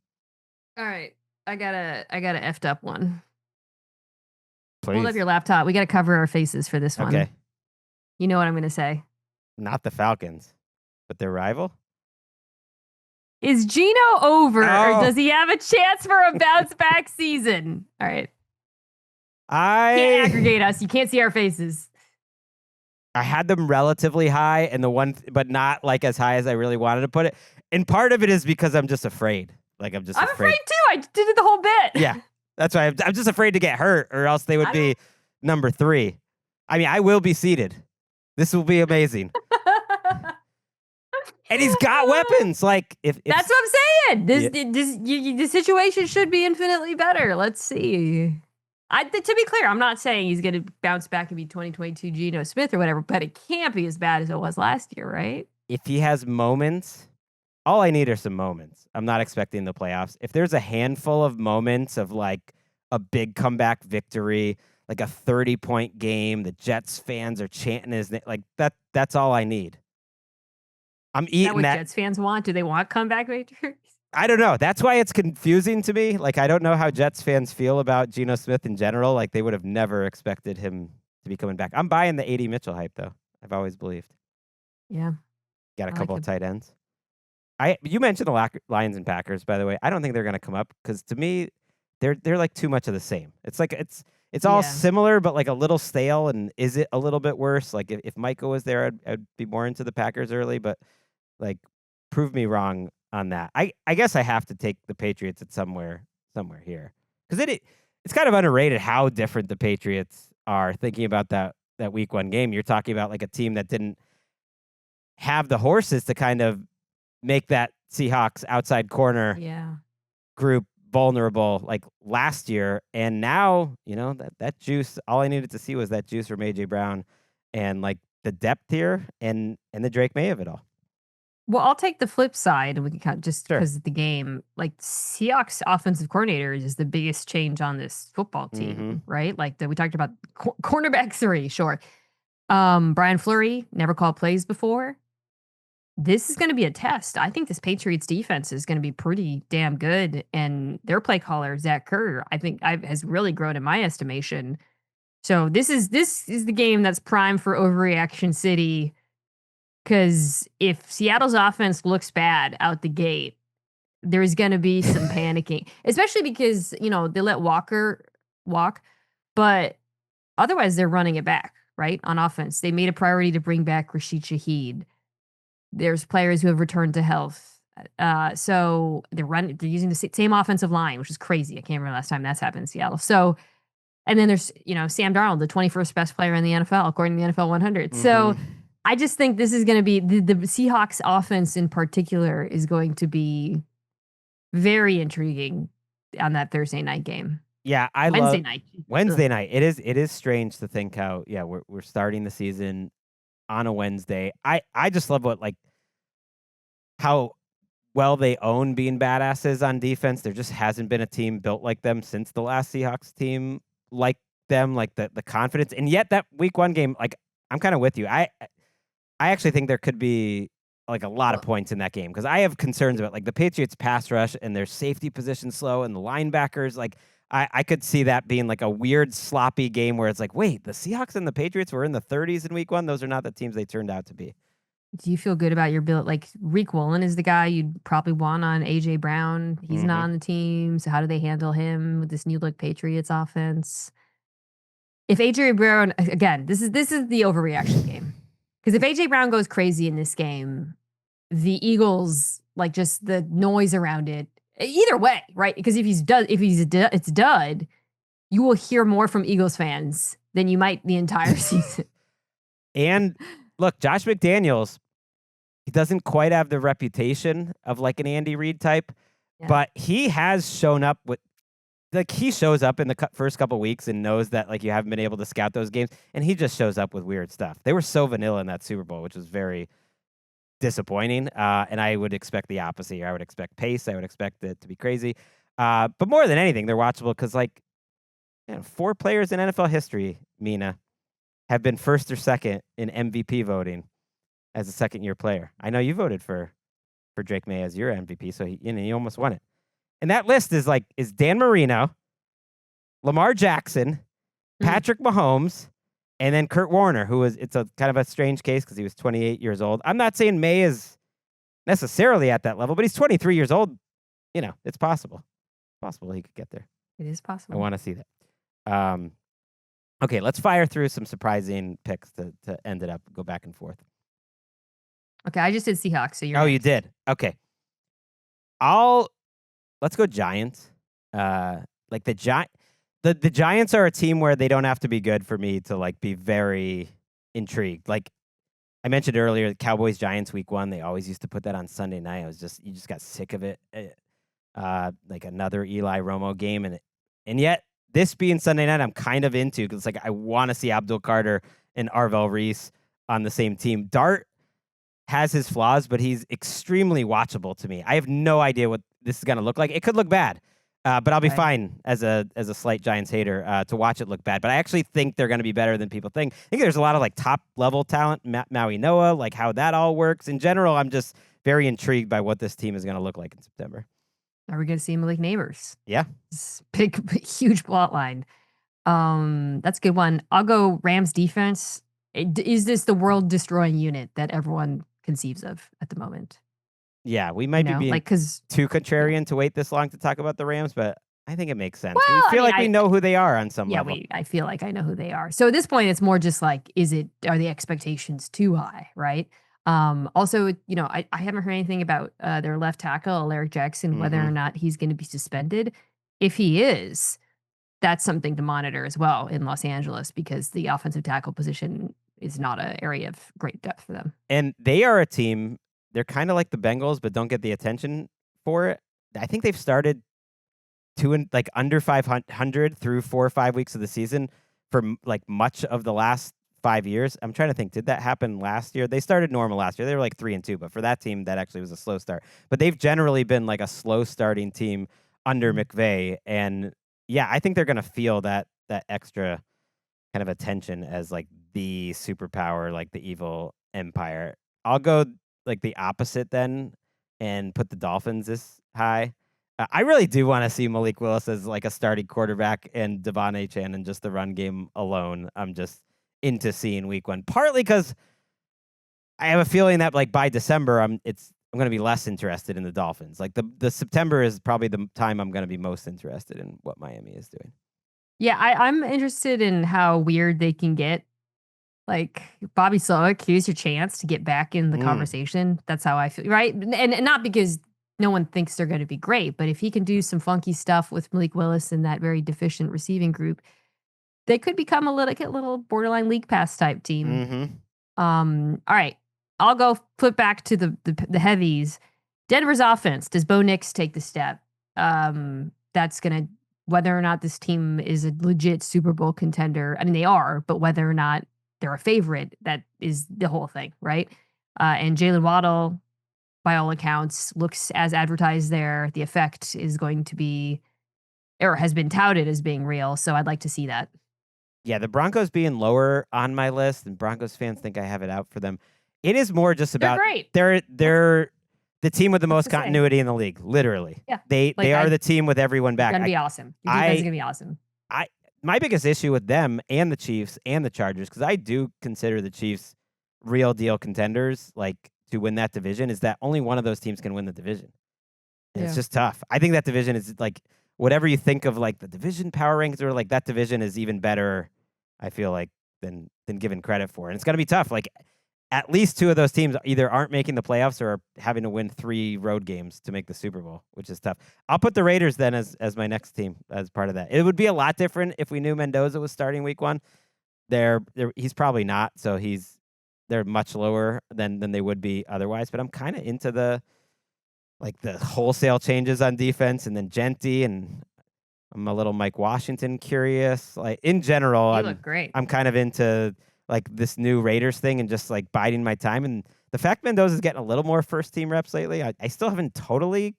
All right, I got a effed up one.
Please.
Hold up your laptop. We got to cover our faces for this one.
Okay.
You know what I'm going to say.
Not the Falcons, but their rival.
Is Geno over, or does he have a chance for a bounce back season? All right. Can't aggregate us. You can't see our faces.
I had them relatively high, and but not like as high as I really wanted to put it. And part of it is because I'm just afraid. Like I'm afraid
too. I did it the whole bit.
Yeah, that's why I'm just afraid to get hurt, or else they would be number 3. I mean, I will be seated. This will be amazing. And he's got weapons. Like if
that's what I'm saying. The situation should be infinitely better. Let's see. To be clear, I'm not saying he's going to bounce back and be 2022 Geno Smith or whatever, but it can't be as bad as it was last year, right?
If he has moments, all I need are some moments. I'm not expecting the playoffs. If there's a handful of moments of like a big comeback victory, like a 30-point game, the Jets fans are chanting his name, like that's all I need. I'm
Is that
eating
what
that.
Jets fans want? Do they want comeback victories?
I don't know. That's why it's confusing to me. Like, I don't know how Jets fans feel about Geno Smith in general. Like, they would have never expected him to be coming back. I'm buying the A.D. Mitchell hype, though. I've always believed.
Yeah.
Got a
I
couple
like
of
him.
tight ends. You mentioned the Lions and Packers, by the way. I don't think they're going to come up because to me, they're like too much of the same. It's like it's all
Yeah.
similar, but like a little stale. And is it a little bit worse? Like if Micah was there, I'd be more into the Packers early, but like prove me wrong on that. I guess I have to take the Patriots at somewhere here because it's kind of underrated how different the Patriots are. Thinking about that week 1 game, you're talking about like a team that didn't have the horses to kind of make that Seahawks outside corner
Yeah.
group vulnerable like last year, and now that juice. All I needed to see was that juice from AJ Brown, and like the depth here and the Drake May of it all.
Well, I'll take the flip side, and we can kind of just
Sure.
because of the game, like Seahawks offensive coordinator is the biggest change on this football team, right? Like we talked about cornerback 3, sure. Brian Fleury never called plays before. This is going to be a test. I think this Patriots defense is going to be pretty damn good, and their play caller Zach Kerr, I think, has really grown in my estimation. So this is the game that's prime for overreaction city. Because if Seattle's offense looks bad out the gate, there's going to be some panicking, especially because, they let Walker walk, but otherwise they're running it back, right? On offense. They made a priority to bring back Rashid Shaheed. There's players who have returned to health. So they're using the same offensive line, which is crazy. I can't remember last time that's happened in Seattle. So, and then there's, Sam Darnold, the 21st best player in the NFL, according to the NFL 100. So, I just think this is going to be the Seahawks offense in particular is going to be very intriguing on that Thursday night game.
Yeah,
Wednesday night.
Wednesday night. It is strange to think how we're starting the season on a Wednesday. I just love how well they own being badasses on defense. There just hasn't been a team built like them since the last Seahawks team like them, like the confidence. And yet that week 1 game, like I'm kind of with you. I actually think there could be like a lot of points in that game because I have concerns about like the Patriots pass rush and their safety position slow and the linebackers. Like I could see that being like a weird sloppy game where it's like, wait, the Seahawks and the Patriots were in the 30s in week 1. Those are not the teams they turned out to be.
Do you feel good about your build? Like Reek Woolen is the guy you'd probably want on AJ Brown. He's not on the team. So how do they handle him with this new look Patriots offense? If AJ Brown, again, this is the overreaction game. Because if AJ Brown goes crazy in this game, the Eagles, like just the noise around it, either way, right? Because if it's dud, you will hear more from Eagles fans than you might the entire season.
And look, Josh McDaniels, he doesn't quite have the reputation of like an Andy Reid type, but he has shown up with. Like he shows up in the first couple weeks and knows that like you haven't been able to scout those games, and he just shows up with weird stuff. They were so vanilla in that Super Bowl, which was very disappointing. And I would expect the opposite here. I would expect pace. I would expect it to be crazy. But more than anything, they're watchable because 4 players in NFL history, Mina, have been first or second in MVP voting as a second-year player. I know you voted for Drake May as your MVP, so he almost won it. And that list is Dan Marino, Lamar Jackson, Patrick Mahomes, and then Kurt Warner, it's a kind of a strange case because he was 28 years old. I'm not saying May is necessarily at that level, but he's 23 years old. It's possible. Possible he could get there.
It is possible.
I want to see that. Okay, let's fire through some surprising picks to end it up, go back and forth.
Okay, I just did Seahawks, so you're
you did? Okay. Let's go Giants. Like the Giants are a team where they don't have to be good for me to like be very intrigued. Like I mentioned earlier, the Cowboys Giants week 1, they always used to put that on Sunday night. You just got sick of it. Like another Eli Romo game, and yet this being Sunday night, I'm kind of into because like I want to see Abdul Carter and Arvell Reese on the same team. Dart has his flaws, but he's extremely watchable to me. I have no idea what this is going to look like. It could look bad, but I'll be fine as a slight Giants hater to watch it look bad. But I actually think they're going to be better than people think. I think there's a lot of like top level talent, Maui Noah, like how that all works. In general, I'm just very intrigued by what this team is going to look like in September.
Are we going to see Malik Neighbors?
Yeah.
Big, huge plot line. That's a good one. I'll go Rams defense. Is this the world destroying unit that everyone conceives of at the moment?
Yeah, we might be being
like,
too contrarian to wait this long to talk about the Rams, but I think it makes sense.
Well,
we feel like we know who they are on some level.
I feel like I know who they are. So at this point, it's more just like, are the expectations too high, right? Also, I haven't heard anything about their left tackle, Alaric Jackson, whether or not he's going to be suspended. If he is, that's something to monitor as well in Los Angeles because the offensive tackle position is not an area of great depth for them.
And they are a team, they're kind of like the Bengals, but don't get the attention for it. I think they've started under 500 through 4 or 5 weeks of the season for like much of the last 5 years. I'm trying to think, did that happen last year? They started normal last year. They were like 3-2, but for that team, that actually was a slow start. But they've generally been like a slow starting team under McVay. And yeah, I think they're going to feel that extra kind of attention as like the superpower, like the evil empire. I'll go like the opposite then and put the Dolphins this high. I really do want to see Malik Willis as like a starting quarterback and Devon Achane and just the run game alone. I'm just into seeing week 1, partly because I have a feeling that like by December, I'm going to be less interested in the Dolphins. Like the September is probably the time I'm going to be most interested in what Miami is doing.
Yeah, I'm interested in how weird they can get. Like Bobby Slowick, here's your chance to get back in the conversation. That's how I feel, right? And not because no one thinks they're going to be great, but if he can do some funky stuff with Malik Willis and that very deficient receiving group, they could become a little borderline league pass type team. All right, I'll go flip back to the heavies. Denver's offense. Does Bo Nix take the step? That's gonna whether or not this team is a legit Super Bowl contender. I mean, they are, but whether or not they're a favorite, that is the whole thing, right? And Jalen Waddle, by all accounts, looks as advertised there. The effect is going to be, or has been touted as being real. So I'd like to see that.
Yeah, the Broncos being lower on my list, and Broncos fans think I have it out for them. It is more just about they're the team with the most continuity in the league, literally.
Yeah,
they are the team with everyone back.
It's gonna be awesome. Your defense is gonna be awesome.
My biggest issue with them and the Chiefs and the Chargers, because I do consider the Chiefs real deal contenders, like to win that division, is that only one of those teams can win the division. And it's just tough. I think that division is like whatever you think of like the division power rankings or like that division is even better, I feel like, than given credit for. And it's gonna be tough. Like at least 2 of those teams either aren't making the playoffs or are having to win 3 road games to make the Super Bowl, which is tough. I'll put the Raiders then as my next team as part of that. It would be a lot different if we knew Mendoza was starting week 1. He's probably not, so they're much lower than they would be otherwise. But I'm kind of into the wholesale changes on defense, and then Genty, and I'm a little Mike Washington curious. Like in general,
You look great.
I'm kind of into like this new Raiders thing and just like biding my time. And the fact Mendoza's getting a little more first team reps lately, I still haven't totally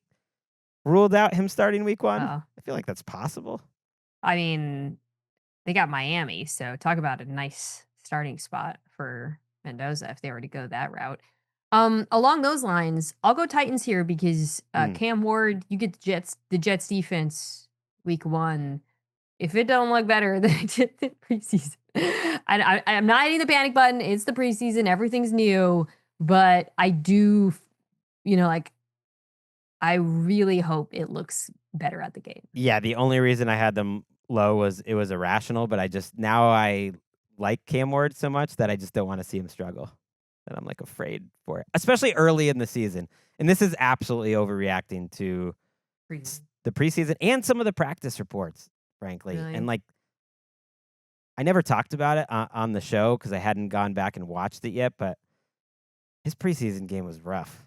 ruled out him starting week 1. I feel like that's possible.
I mean, they got Miami, so talk about a nice starting spot for Mendoza if they were to go that route. Along those lines, I'll go Titans here because Cam Ward, you get the Jets defense week 1. If it don't look better than it did in preseason, I'm not hitting the panic button. It's the preseason. Everything's new. But I do, I really hope it looks better at the gate.
Yeah, the only reason I had them low was it was irrational, but now I like Cam Ward so much that I just don't want to see him struggle. That I'm like afraid for it, especially early in the season. And this is absolutely overreacting to the preseason and some of the practice reports, frankly.
Really?
And like, I never talked about it on the show because I hadn't gone back and watched it yet, but his preseason game was rough.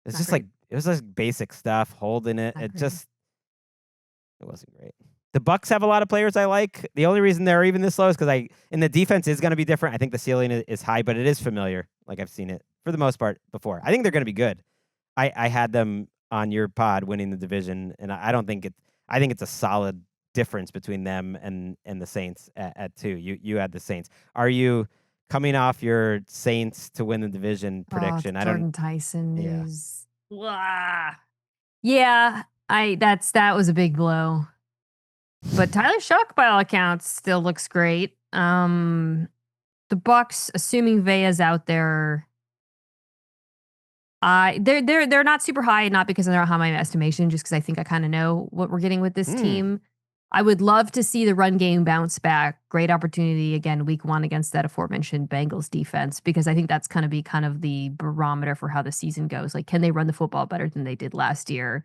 It's just like, it was like basic stuff, holding it. It wasn't great. The Bucks have a lot of players I like. The only reason they're even this low is because in the defense is going to be different. I think the ceiling is high, but it is familiar. Like I've seen it for the most part before. I think they're going to be good. I had them on your pod winning the division, and I don't think I think it's a solid difference between them and the Saints at 2. You had the Saints. Are you coming off your Saints to win the division prediction?
Oh,
I
Jordan
don't.
Tyson
Yeah.
news. Wah. Yeah, that was a big blow. But Tyler Shuck, by all accounts, still looks great. The Bucks, assuming Vea's out there, they're not super high, not because they're not high in my estimation, just because I think I kind of know what we're getting with this team. I would love to see the run game bounce back. Great opportunity again, week 1 against that aforementioned Bengals defense, because I think that's going to be kind of the barometer for how the season goes. Like, can they run the football better than they did last year?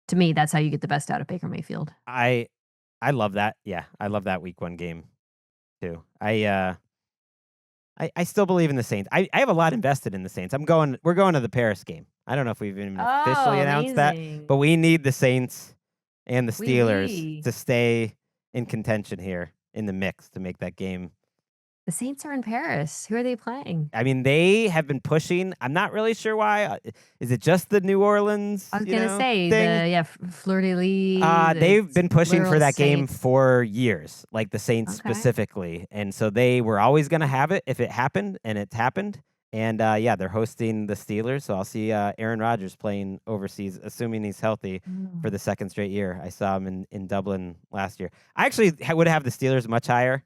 To me, that's how you get the best out of Baker Mayfield.
I love that. Yeah, I love that week 1 game too. I still believe in the Saints. I have a lot invested in the Saints. We're going to the Paris game. I don't know if we've even officially announced that, but we need the Saints and the Steelers to stay in contention here in the mix to make that game.
The Saints are in Paris. Who are they playing?
I mean, they have been pushing. I'm not really sure why. Is it just the New Orleans?
I was going to say,
thing?
Fleur-de-Lis.
They've been pushing for that game
Saints.
for years, like the Saints specifically. And so they were always going to have it if it happened, and it's happened. And they're hosting the Steelers. So I'll see Aaron Rodgers playing overseas, assuming he's healthy for the second straight year. I saw him in Dublin last year. I actually would have the Steelers much higher.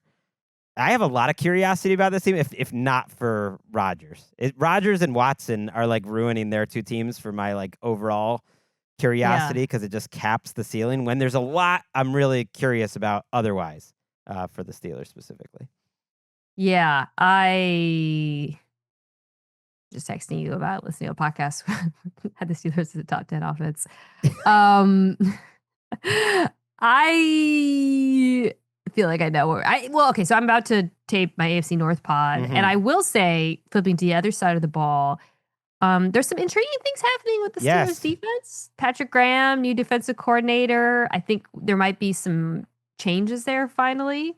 I have a lot of curiosity about this team, if not for Rodgers. Rodgers and Watson are like ruining their 2 teams for my like overall curiosity, because it just caps the ceiling when there's a lot I'm really curious about otherwise for the Steelers specifically.
Yeah, I just texting you about listening to a podcast had the Steelers as a top 10 offense. I feel like I know where so I'm about to tape my AFC North pod, and I will say, flipping to the other side of the ball, there's some intriguing things happening with the Steelers defense. Patrick Graham, new defensive coordinator. I think there might be some changes there finally.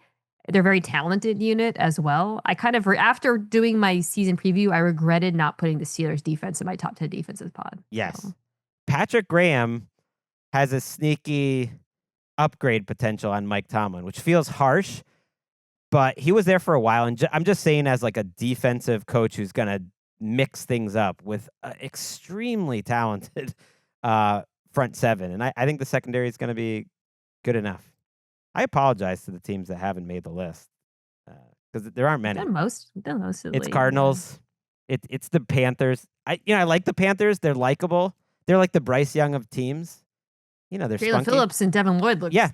They're a very talented unit as well. I kind of, after doing my season preview, I regretted not putting the Steelers defense in my top 10 defensive pod.
Yes.
So.
Patrick Graham has a sneaky upgrade potential on Mike Tomlin, which feels harsh, but he was there for a while. And I'm just saying, as like a defensive coach who's going to mix things up with extremely talented front 7. And I think the secondary is going to be good enough. I apologize to the teams that haven't made the list because there aren't many.
Done most of the
It's
league,
Cardinals. Yeah. It's the Panthers. I like the Panthers. They're likable. They're like the Bryce Young of teams. They're
Jalen
spunky.
Phillips and Devin Lloyd look.
Yeah.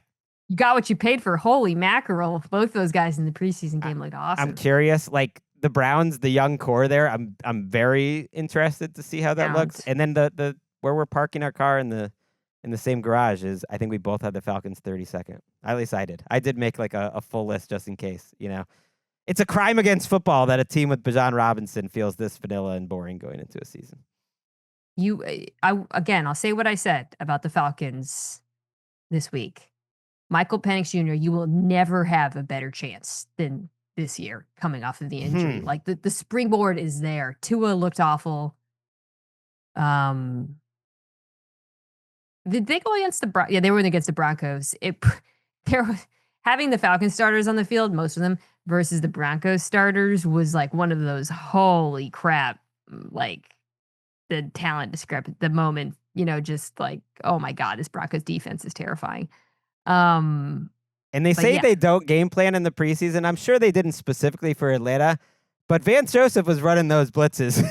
You got what you paid for. Holy mackerel. Both those guys in the preseason game looked awesome.
I'm curious. Like the Browns, the young core there, I'm very interested to see how that looks. And then the where we're parking our car in the same garage is, I think we both had the Falcons 32nd. At least I did. I did make like a full list just in case, It's a crime against football that a team with Bijan Robinson feels this vanilla and boring going into a season.
I'll say what I said about the Falcons this week. Michael Penix Jr., you will never have a better chance than this year coming off of the injury. Like the springboard is there. Tua looked awful. Did they go against the Yeah, they went against the Broncos. Having the Falcons starters on the field, most of them, versus the Broncos starters was like one of those holy crap, like the talent discrepancy, the moment, just like, oh my God, this Broncos defense is terrifying.
And they say they don't game plan in the preseason. I'm sure they didn't specifically for Atlanta, but Vance Joseph was running those blitzes.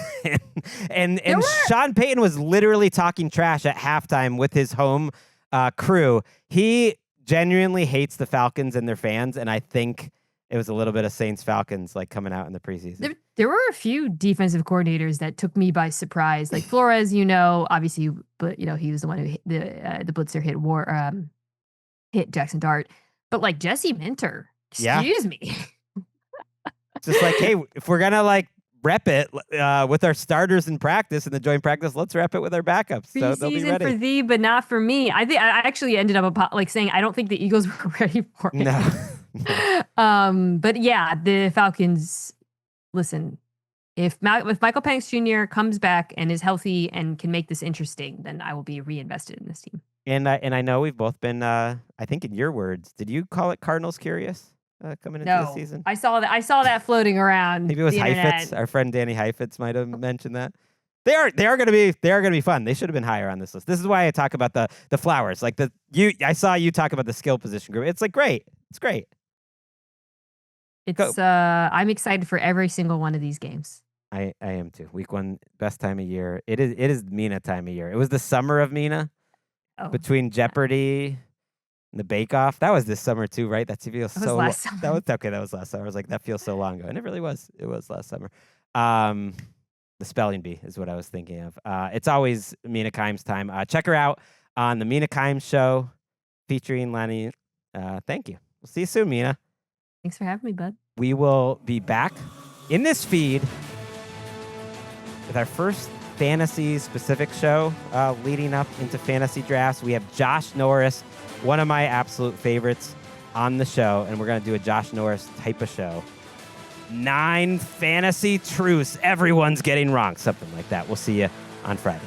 and Sean Payton was literally talking trash at halftime with his home crew. He genuinely hates the Falcons and their fans, and I think it was a little bit of Saints-Falcons like coming out in the preseason.
There were a few defensive coordinators that took me by surprise. Like Flores, obviously, but he was the one who hit the blitzer hit Jackson Dart. But like Jesse Minter, excuse me.
Just like, hey, if we're gonna like rep it with our starters in practice in the joint practice. Let's rep it with our backups. So they'll be ready.
For thee, but not for me. I actually ended up saying I don't think the Eagles were ready for it.
No.
But yeah, the Falcons. Listen, if Michael Penix Jr. comes back and is healthy and can make this interesting, then I will be reinvested in this team.
And I know we've both been. I think in your words, did you call it Cardinals curious coming into the season?
I saw that floating around.
Maybe it was Heifetz. Our friend Danny Heifetz might have mentioned that. They are going to be fun. They should have been higher on this list. This is why I talk about the flowers. Like I saw you talk about the skill position group. It's like great. It's great.
I'm excited for every single one of these games.
I am too. Week 1, best time of year. It is Mina time of year. It was the summer of Mina between Jeopardy and the Bake Off. That was this summer too, right? That feels so.
Last summer.
That was last summer. I was like, that feels so long ago, and it really was. It was last summer. The spelling bee is what I was thinking of. It's always Mina Kimes time. Check her out on the Mina Kimes show featuring Lenny. Thank you. We'll see you soon, Mina.
Thanks for having me, bud.
We will be back in this feed with our first fantasy-specific show leading up into fantasy drafts. We have Josh Norris, one of my absolute favorites, on the show, and we're going to do a Josh Norris type of show. 9 fantasy truths everyone's getting wrong, something like that. We'll see you on Friday.